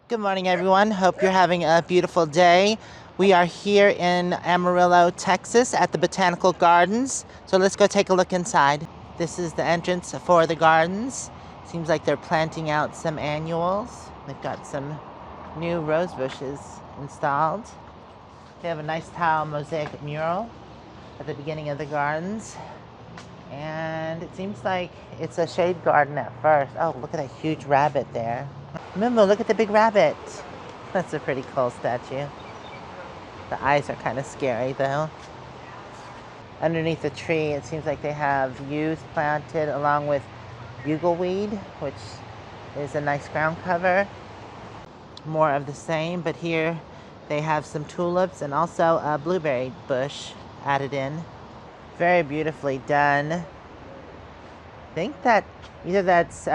Good morning, everyone. Hope you're having a beautiful day. We are here in Amarillo, Texas at the Botanical Gardens. So let's go take a look inside. This is the entrance for the gardens. Seems like they're planting out some annuals. They've got some new rose bushes installed. They have a nice tile mosaic mural at the beginning of the gardens. And it seems like it's a shade garden at first. Oh, look at that huge rabbit there. Mimo, look at the big rabbit. That's a pretty cool statue. The eyes are kind of scary though. Underneath the tree, it seems like they have yews planted along with bugleweed, which is a nice ground cover. More of the same, but here they have some tulips and also a blueberry bush added in. Very beautifully done. I think that either that's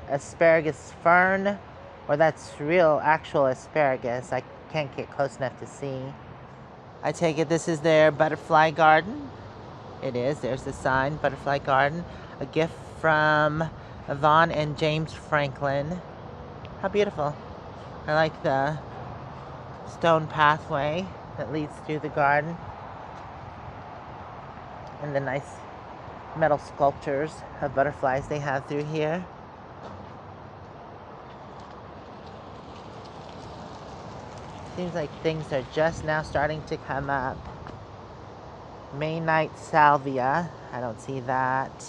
asparagus fern or that's real actual asparagus. I can't get close enough to see. I take it this is their butterfly garden. It is. There's the sign, butterfly garden. A gift from Yvonne and James Franklin. How beautiful. I like the stone pathway that leads through the garden. And the nice metal sculptures of butterflies they have through here. Seems like things are just now starting to come up. May night salvia. I don't see that.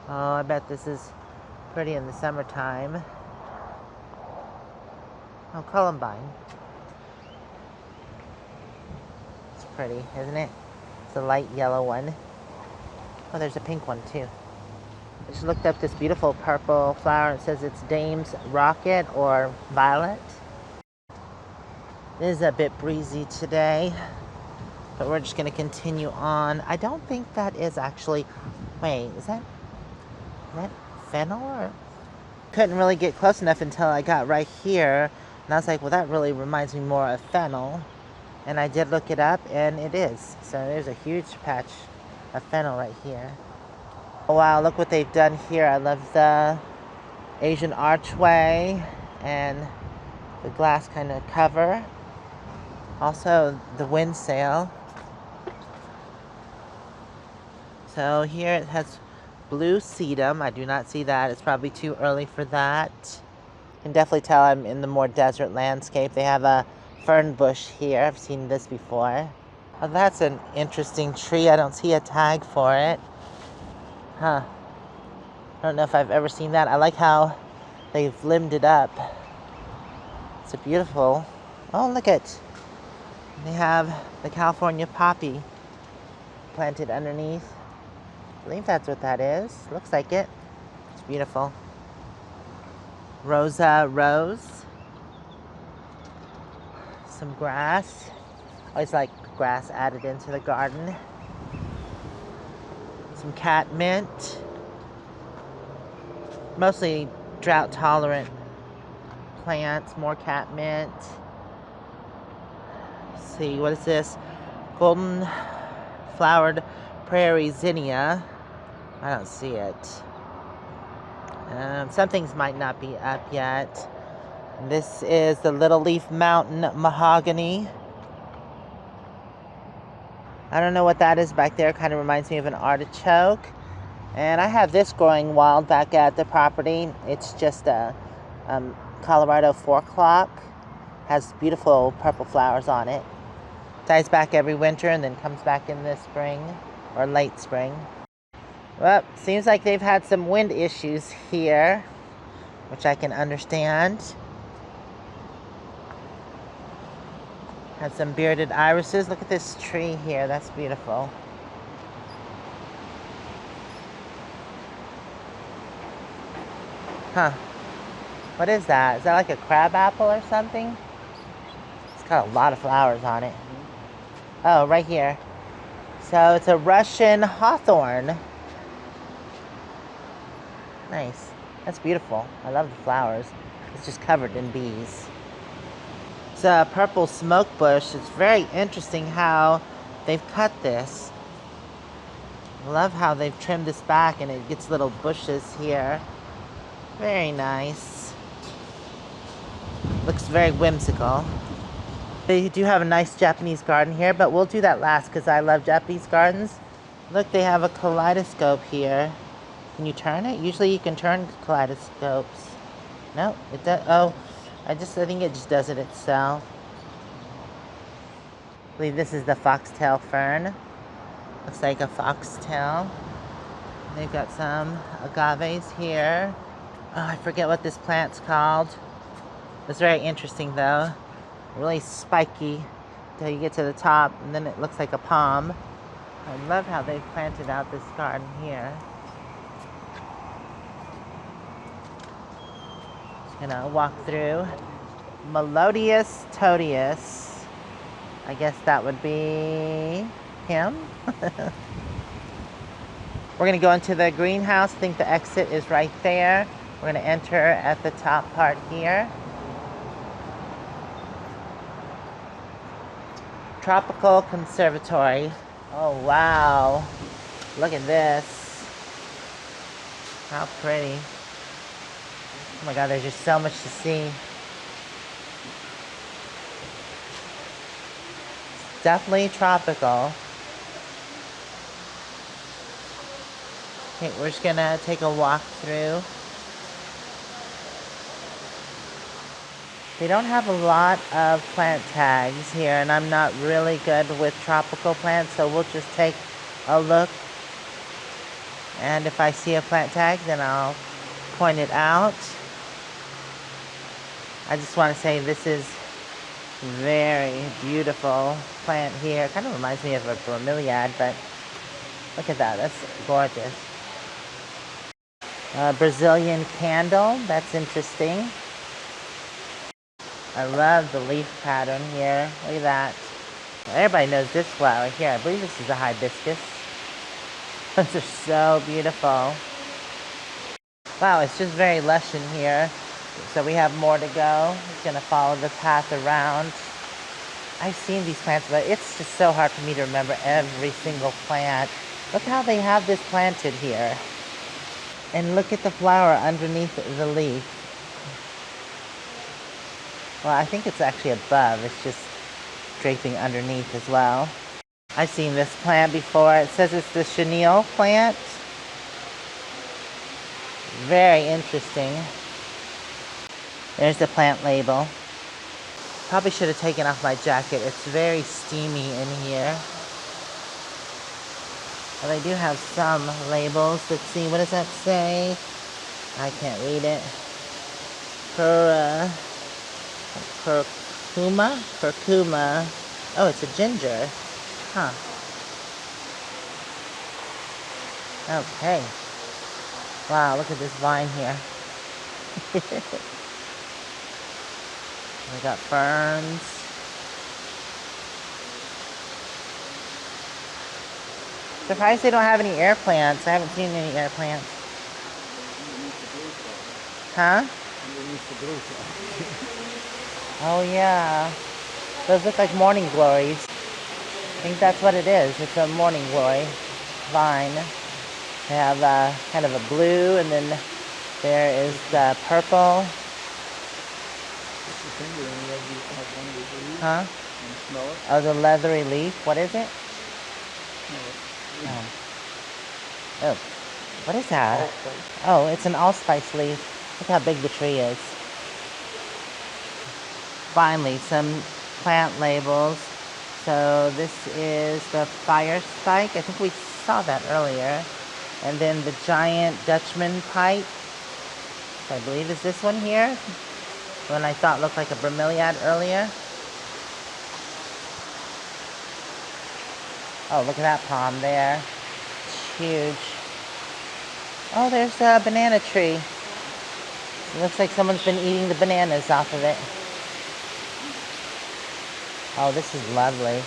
Oh, I bet this is pretty in the summertime. Oh, columbine. It's pretty, isn't it? It's a light yellow one. Oh, there's a pink one too. I just looked up this beautiful purple flower. It says it's Dame's Rocket or Violet. It is a bit breezy today, but we're just going to continue on. I don't think that is actually... Wait, is that fennel? Or... Couldn't really get close enough until I got right here. And I was like, well, that really reminds me more of fennel. And I did look it up, and it is. So there's a huge patch of fennel right here. Oh, wow, look what they've done here. I love the Asian archway and the glass kind of cover. Also, the wind sail. So here it has blue sedum. I do not see that. It's probably too early for that. You can definitely tell I'm in the more desert landscape. They have a fern bush here. I've seen this before. Oh, that's an interesting tree. I don't see a tag for it. Huh. I don't know if I've ever seen that. I like how they've limbed it up. It's a beautiful... Oh, look at... They have the California poppy planted underneath. I believe that's what that is. Looks like it. It's beautiful. Rosa rose. Some grass. Always like grass added into the garden. Some catmint. Mostly drought tolerant plants. More catmint. Let's see, what is this? Golden flowered prairie zinnia. I don't see it. Some things might not be up yet. This is the Little Leaf Mountain mahogany. I don't know what that is back there. Kind of reminds me of an artichoke. And I have this growing wild back at the property. It's just a Colorado 4-o'clock. Has beautiful purple flowers on it. Dies back every winter and then comes back in the spring or late spring. Well, seems like they've had some wind issues here, which I can understand. Have some bearded irises. Look at this tree here. That's beautiful. Huh. What is that? Is that like a crab apple or something? It's got a lot of flowers on it. Oh, right here. So it's a Russian hawthorn. Nice. That's beautiful. I love the flowers. It's just covered in bees. It's a purple smoke bush. It's very interesting how they've cut this. I love how they've trimmed this back and it gets little bushes here. Very nice. Looks very whimsical. They do have a nice Japanese garden here, but we'll do that last because I love Japanese gardens. Look, they have a kaleidoscope here. Can you turn it? Usually you can turn kaleidoscopes. No, it does. Oh, I think it just does it itself. I believe this is the foxtail fern. Looks like a foxtail. They've got some agaves here. Oh, I forget what this plant's called. It's very interesting though. Really spiky until you get to the top, and then it looks like a palm. I love how they've planted out this garden here. Just gonna walk through. Melodious Toadius. I guess that would be him. We're gonna go into the greenhouse. I think the exit is right there. We're gonna enter at the top part here. Tropical Conservatory. Oh wow, look at this. How pretty. Oh my god, there's just so much to see. It's definitely tropical. Okay, we're just gonna take a walk through. They don't have a lot of plant tags here, and I'm not really good with tropical plants, so we'll just take a look. And if I see a plant tag, then I'll point it out. I just want to say this is very beautiful plant here. It kind of reminds me of a bromeliad, but look at that. That's gorgeous. Brazilian candle. That's interesting. I love the leaf pattern here. Look at that. Everybody knows this flower here. I believe this is a hibiscus. Those are so beautiful. Wow, it's just very lush in here. So we have more to go. Just gonna follow the path around. I've seen these plants, but it's just so hard for me to remember every single plant. Look how they have this planted here. And look at the flower underneath the leaf. Well, I think it's actually above. It's just draping underneath as well. I've seen this plant before. It says it's the chenille plant. Very interesting. There's the plant label. Probably should have taken off my jacket. It's very steamy in here. But I do have some labels. Let's see, what does that say? I can't read it. Curcuma. Oh, it's a ginger. Huh. Okay. Wow, look at this vine here. We got ferns. Surprised they don't have any air plants. I haven't seen any air plants. Huh? Oh yeah. Those look like morning glories. I think that's what it is. It's a morning glory vine. They have kind of a blue, and then there is the purple. Huh? Oh, the leathery leaf. What is it? Oh, what is that? Oh, it's an allspice leaf. Look how big the tree is. Finally, some plant labels. So this is the fire spike. I think we saw that earlier. And then the giant Dutchman pipe. I believe is this one here. The one I thought looked like a bromeliad earlier. Oh, look at that palm there. It's huge. Oh, there's a banana tree. It looks like someone's been eating the bananas off of it. Oh, this is lovely.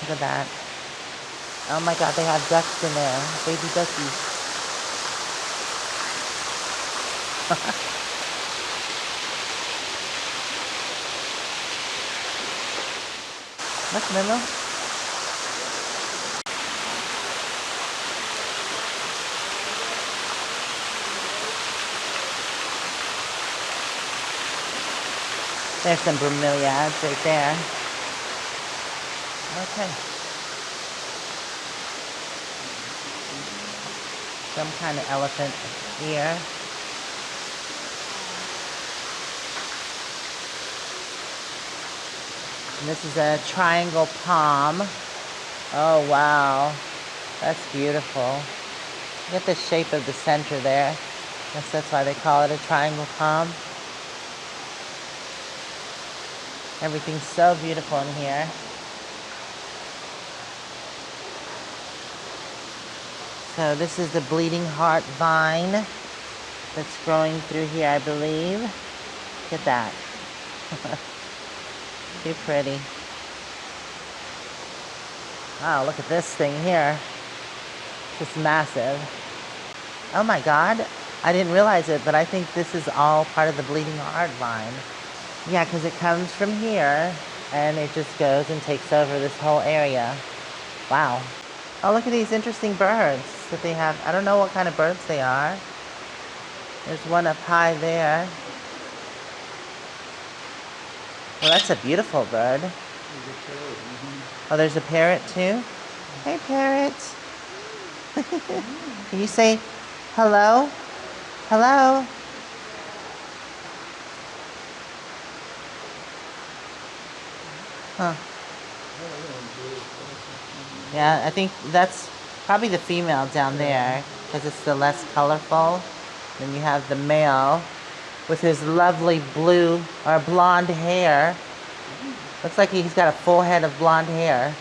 Look at that. Oh my god, they have ducks in there. Baby duckies. Look, Mimo. There's some bromeliads right there. Okay. Some kind of elephant here. And this is a triangle palm. Oh, wow. That's beautiful. Look at the shape of the center there. I guess that's why they call it a triangle palm. Everything's so beautiful in here. So this is the bleeding heart vine that's growing through here, I believe. Look at that. Too pretty. Wow, look at this thing here. It's massive. Oh my God. I didn't realize it, but I think this is all part of the bleeding heart vine. Yeah, because it comes from here and it just goes and takes over this whole area. Wow. Oh, look at these interesting birds that they have. I don't know what kind of birds they are. There's one up high there. Well, that's a beautiful bird. Oh, there's a parrot too? Hey, parrot. Can you say hello? Hello? Huh. Yeah, I think that's probably the female down there because it's the less colorful. Then you have the male with his lovely blue or blonde hair. Looks like he's got a full head of blonde hair.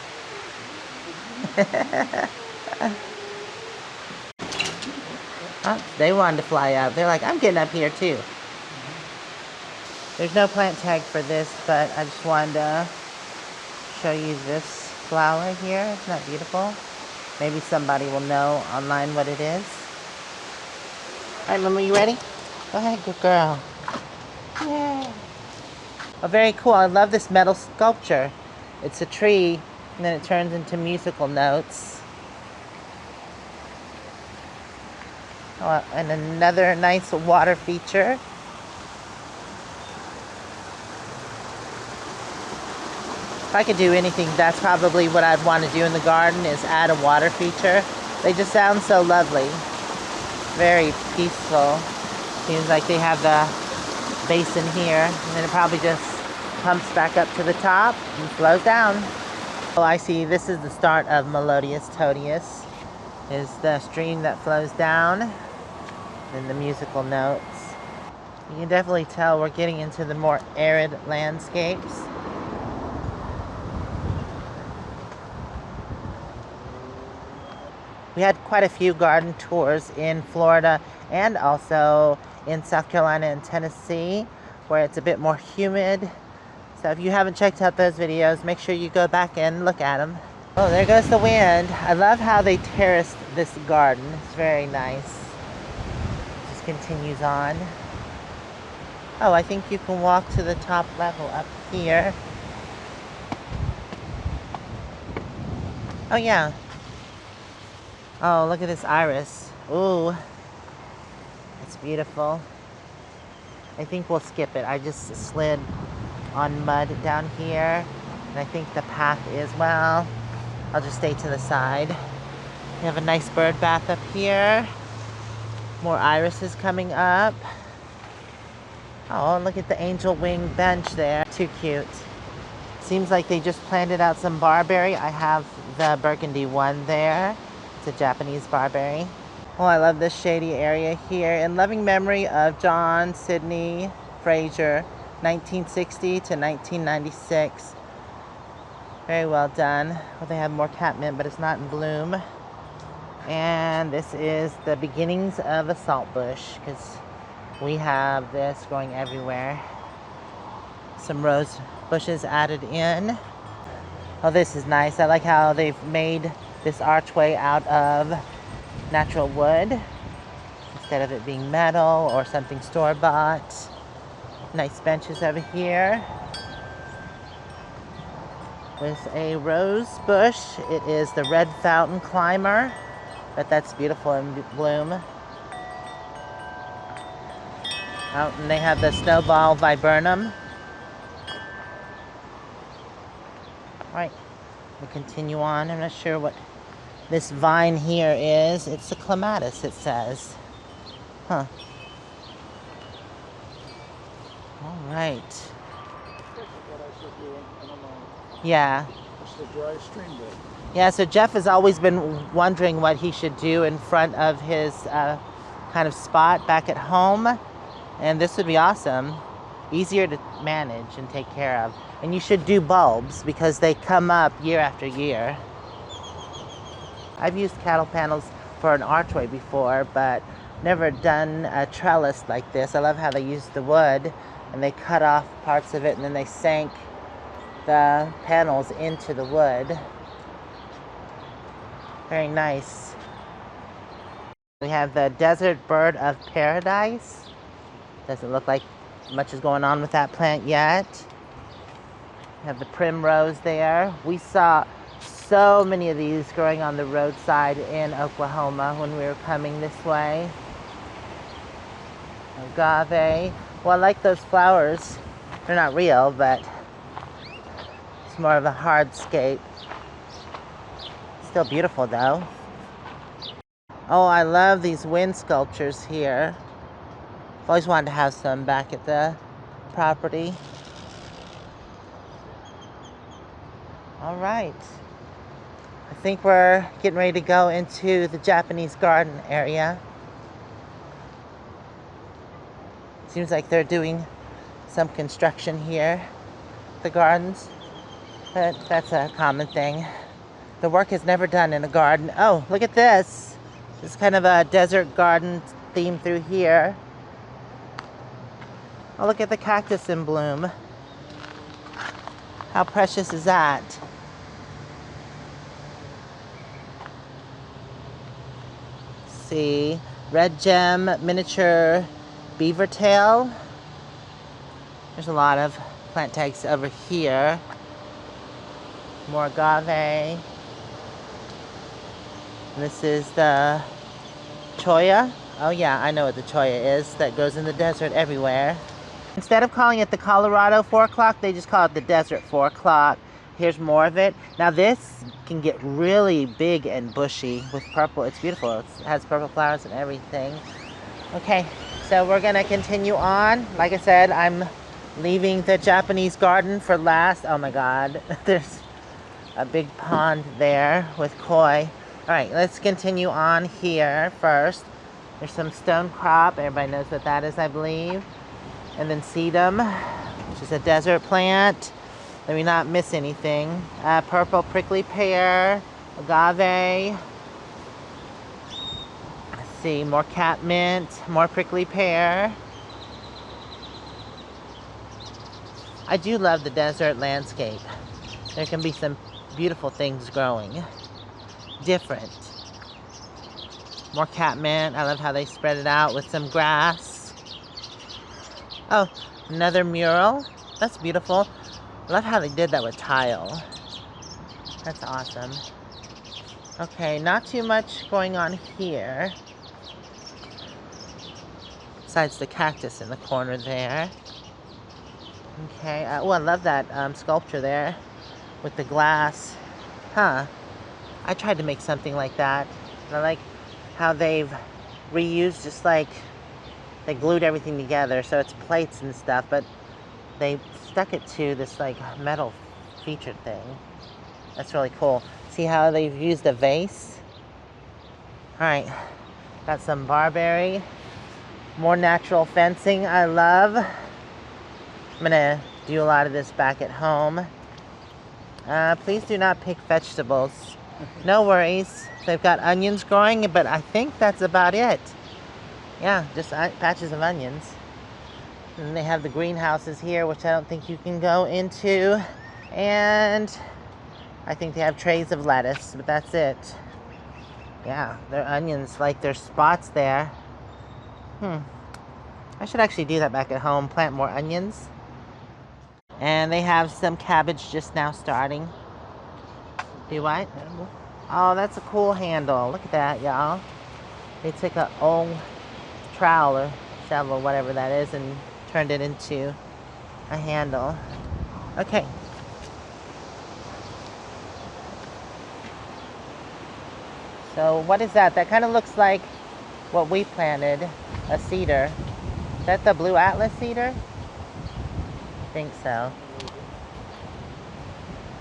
Oh, they wanted to fly up. They're like, I'm getting up here too. There's no plant tag for this, but I just wanted to show you this flower here. Isn't that beautiful? Maybe somebody will know online what it is. All right, Mama, you ready? Go ahead, good girl. Yeah. Oh, very cool. I love this metal sculpture. It's a tree, and then it turns into musical notes. Oh, and another nice water feature. If I could do anything, that's probably what I'd want to do in the garden, is add a water feature. They just sound so lovely. Very peaceful. Seems like they have the basin here, and then it probably just pumps back up to the top and flows down. Oh, I see. This is the start of Melodius Totius. Is the stream that flows down, and the musical notes. You can definitely tell we're getting into the more arid landscapes. We had quite a few garden tours in Florida and also in South Carolina and Tennessee, where it's a bit more humid. So if you haven't checked out those videos, make sure you go back and look at them. Oh, there goes the wind. I love how they terraced this garden. It's very nice. Just continues on. Oh, I think you can walk to the top level up here. Oh, yeah. Oh, look at this iris. Ooh. It's beautiful. I think we'll skip it. I just slid on mud down here. And I think the path is, well, I'll just stay to the side. We have a nice bird bath up here. More irises coming up. Oh, look at the angel wing bench there. Too cute. Seems like they just planted out some barberry. I have the burgundy one there. It's a Japanese barberry. Oh, I love this shady area here. In loving memory of John Sidney Fraser, 1960 to 1996. Very well done. Well, they have more catmint, but it's not in bloom. And this is the beginnings of a salt bush, because we have this growing everywhere. Some rose bushes added in. Oh, this is nice. I like how they've made this archway out of natural wood instead of it being metal or something store-bought. Nice benches over here with a rose bush. It is the red fountain climber, but that's beautiful in bloom. Oh, and they have the snowball viburnum. Alright, we continue on. I'm not sure what this vine here is. It's a clematis, it says. Huh. Alright. Yeah. It's the dry stream bed. Yeah, so Jeff has always been wondering what he should do in front of his kind of spot back at home. And this would be awesome. Easier to manage and take care of. And you should do bulbs because they come up year after year. I've used cattle panels for an archway before, but never done a trellis like this. I love how they use the wood and they cut off parts of it and then they sank the panels into the wood. Very nice. We have the desert bird of paradise. Doesn't look like much is going on with that plant yet. We have the primrose there. We saw so many of these growing on the roadside in Oklahoma when we were coming this way. Agave. Well, I like those flowers. They're not real, but it's more of a hardscape. Still beautiful though. Oh, I love these wind sculptures here. I've always wanted to have some back at the property. All right. I think we're getting ready to go into the Japanese garden area. Seems like they're doing some construction here, the gardens, but that's a common thing. The work is never done in a garden. Oh, look at this. It's kind of a desert garden theme through here. Oh, look at the cactus in bloom. How precious is that? Let's see, red gem, miniature beaver tail. There's a lot of plant tags over here. More agave. This is the cholla. Oh yeah, I know what the cholla is. That goes in the desert everywhere. Instead of calling it the Colorado 4 o'clock, they just call it the desert 4 o'clock. Here's more of it. Now this can get really big and bushy with purple. It's beautiful. It has purple flowers and everything. Okay, so we're gonna continue on. Like I said, I'm leaving the Japanese garden for last. Oh my God, there's a big pond there with koi. All right, let's continue on here first. There's some stone crop. Everybody knows what that is, I believe. And then sedum, which is a desert plant. Let me not miss anything. Purple prickly pear, agave. Let's see, more catmint, more prickly pear. I do love the desert landscape. There can be some beautiful things growing. Different. More catmint. I love how they spread it out with some grass. Oh, another mural. That's beautiful. I love how they did that with tile. That's awesome. Okay, not too much going on here. Besides the cactus in the corner there. Okay, oh, I love that sculpture there with the glass. Huh. I tried to make something like that. I like how they've reused, just like they glued everything together, so it's plates and stuff, but they stuck it to this like metal featured thing. That's really cool. See how they've used a vase? All right, got some barberry. More natural fencing, I love. I'm gonna do a lot of this back at home. Please do not pick vegetables. No worries. They've got onions growing, but I think that's about it. Yeah, just patches of onions. And they have the greenhouses here, which I don't think you can go into. And I think they have trays of lettuce, but that's it. Yeah, their onions, like there's spots there. I should actually do that back at home, plant more onions. And they have some cabbage just now starting. Do what? Oh, that's a cool handle. Look at that, y'all. They took an old trowel or shovel, whatever that is, and turned it into a handle. Okay. So what is that? That kind of looks like what we planted, a cedar. Is that the blue Atlas cedar? I think so.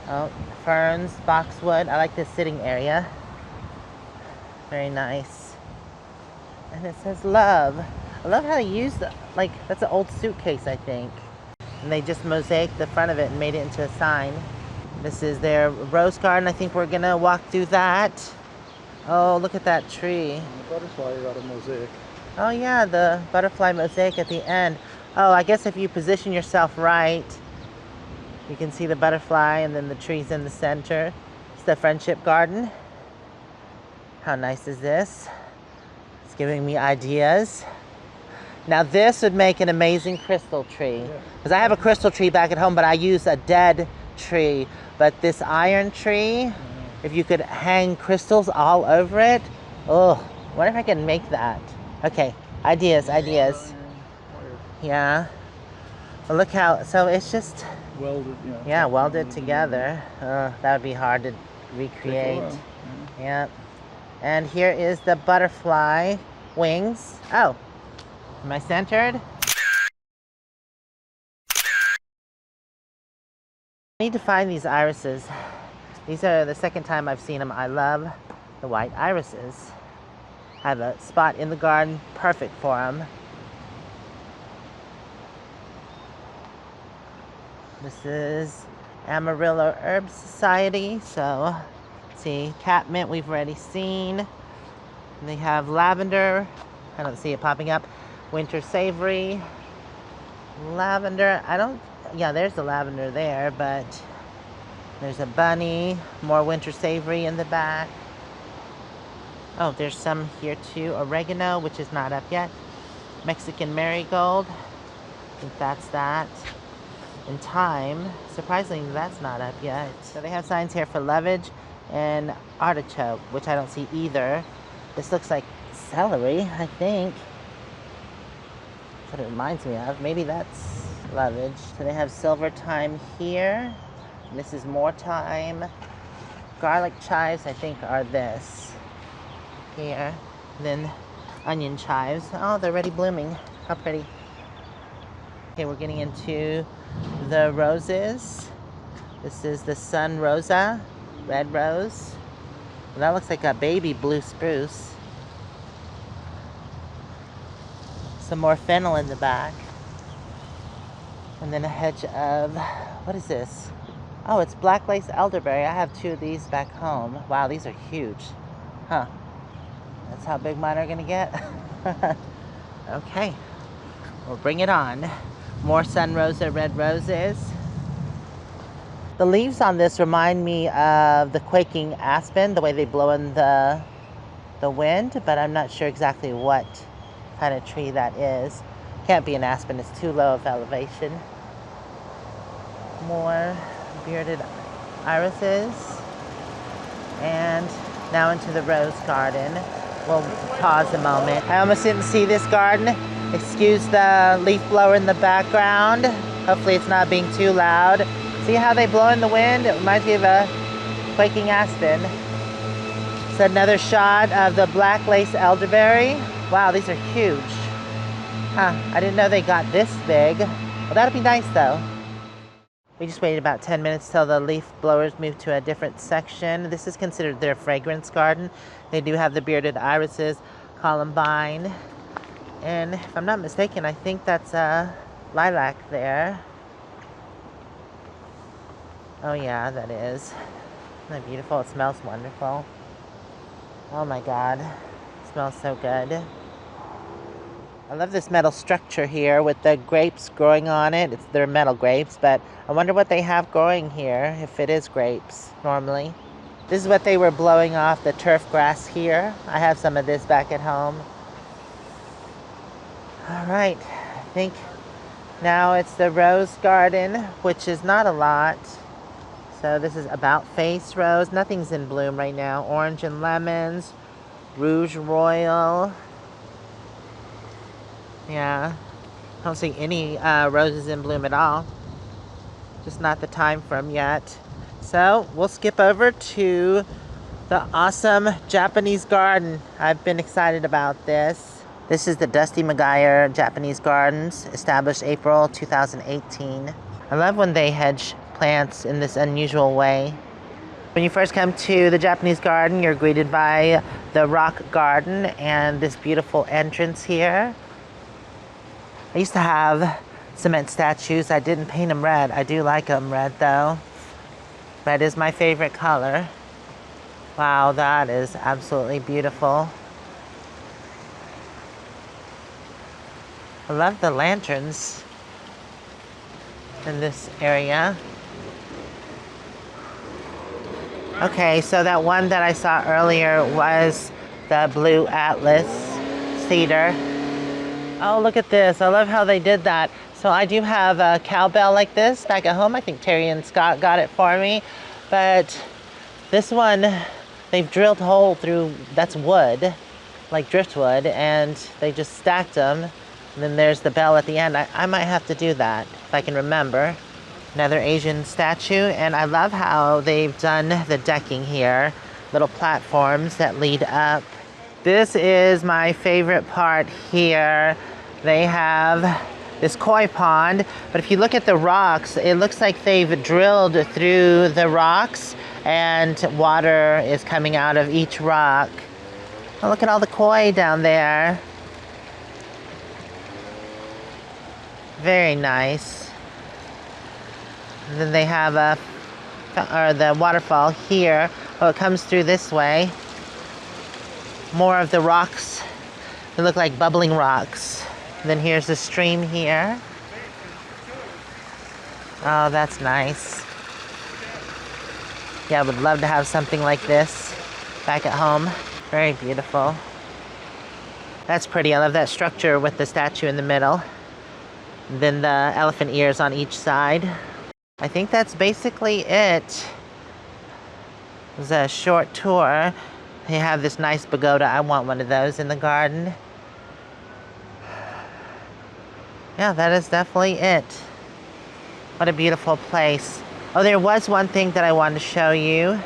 Oh, ferns, boxwood. I like this sitting area. Very nice. And it says love. I love how they use like, that's an old suitcase, I think. And they just mosaiced the front of it and made it into a sign. This is their rose garden. I think we're gonna walk through that. Oh, look at that tree. And the butterfly got a mosaic. Oh yeah, the butterfly mosaic at the end. Oh, I guess if you position yourself right, you can see the butterfly and then the trees in the center. It's the friendship garden. How nice is this? It's giving me ideas. Now this would make an amazing crystal tree. Because I have a crystal tree back at home, but I use a dead tree. But this iron tree, if you could hang crystals all over it, oh, I wonder if I can make that. Okay, ideas. Yeah. Well, look how, so it's just Welded, yeah, welded together. That would be hard to recreate. Yeah. And here is the butterfly wings. Oh, am I centered? I need to find these irises. These are the second time I've seen them. I love the white irises. I have a spot in the garden perfect for them. This is Amarillo Herb Society. So, see, catmint we've already seen. They have lavender. I don't see it popping up. Winter savory. Lavender. Yeah, there's the lavender there, but there's a bunny. More winter savory in the back. Oh, there's some here too. Oregano, which is not up yet. Mexican marigold. I think that's that. In thyme. Surprisingly, that's not up yet. So they have signs here for lovage and artichoke, which I don't see either. This looks like celery, I think. That's what it reminds me of. Maybe that's lovage. So they have silver thyme here. And this is more thyme. Garlic chives, I think, are this. Here. And then onion chives. Oh, they're already blooming. How pretty. Okay, we're getting into the roses. This is the Sun Rosa, red rose. And that looks like a baby blue spruce. Some more fennel in the back. And then a hedge of, what is this? Oh, it's black lace elderberry. I have 2 of these back home. Wow, these are huge. Huh. That's how big mine are gonna get. Okay, we'll bring it on. More Sun Rosa red roses. The leaves on this remind me of the quaking aspen, the way they blow in the wind, but I'm not sure exactly what kind of tree that is. Can't be an aspen, it's too low of elevation. More bearded irises. And now into the rose garden. We'll pause a moment. I almost didn't see this garden. Excuse the leaf blower in the background. Hopefully it's not being too loud. See how they blow in the wind? It reminds me of a quaking aspen. So another shot of the black lace elderberry. Wow, these are huge. Huh, I didn't know they got this big. Well, that'll be nice though. We just waited about 10 minutes till the leaf blowers moved to a different section. This is considered their fragrance garden. They do have the bearded irises, columbine, and if I'm not mistaken, I think that's a lilac there. Oh yeah, that is. Isn't that beautiful? It smells wonderful. Oh my God, it smells so good. I love this metal structure here with the grapes growing on it. They're metal grapes, but I wonder what they have growing here, if it is grapes normally. This is what they were blowing off, the turf grass here. I have some of this back at home. All right, I think now it's the rose garden, which is not a lot. So this is about face rose. Nothing's in bloom right now. Orange and lemons, rouge royal. Yeah, I don't see any roses in bloom at all. Just not the time for them yet. So we'll skip over to The awesome Japanese garden. I've been excited about this. This is the Dusty McGuire Japanese Gardens, established April 2018. I love when they hedge plants in this unusual way. When you first come to the Japanese garden, you're greeted by the rock garden and this beautiful entrance here. I used to have cement statues. I didn't paint them red. I do like them red though. Red is my favorite color. Wow, that is absolutely beautiful. I love the lanterns in this area. Okay, so that one that I saw earlier was the blue atlas cedar. Oh, look at this. I love how they did that. So I do have a cowbell like this back at home. I think Terry and Scott got it for me. But this one, they've drilled a hole through, that's wood, like driftwood, and they just stacked them. And then there's the bell at the end. I might have to do that if I can remember. Another Asian statue, and I love how they've done the decking here. Little platforms that lead up. This is my favorite part here. They have this koi pond, but if you look at the rocks, it looks like they've drilled through the rocks and water is coming out of each rock. Oh, look at all the koi down there. Very nice. And then they have the waterfall here. Oh, it comes through this way. More of the rocks. They look like bubbling rocks. And then here's the stream here. Oh, that's nice. Yeah, I would love to have something like this back at home. Very beautiful. That's pretty. I love that structure with the statue in the middle. And then the elephant ears on each side. I think that's basically it. It was a short tour. They have this nice pagoda. I want one of those in the garden. Yeah, that is definitely it. What a beautiful place. Oh, there was one thing that I wanted to show you.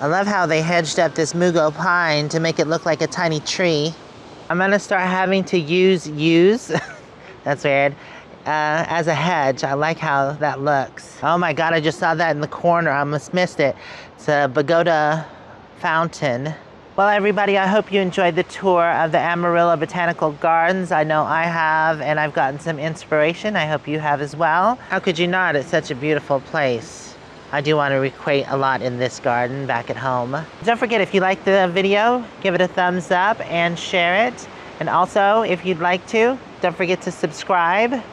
I love how they hedged up this mugo pine to make it look like a tiny tree. I'm gonna start having to use, that's weird, as a hedge. I like how that looks. Oh my God, I just saw that in the corner. I almost missed it. It's a pagoda fountain. Well, everybody, I hope you enjoyed the tour of the Amarillo Botanical Gardens. I know I have, and I've gotten some inspiration. I hope you have as well. How could you not? It's such a beautiful place. I do want to recreate a lot in this garden back at home. Don't forget, if you liked the video, give it a thumbs up and share it. And also, if you'd like to, don't forget to subscribe.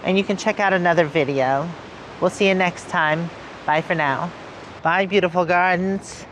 And you can check out another video. We'll see you next time. Bye for now. Bye, beautiful gardens.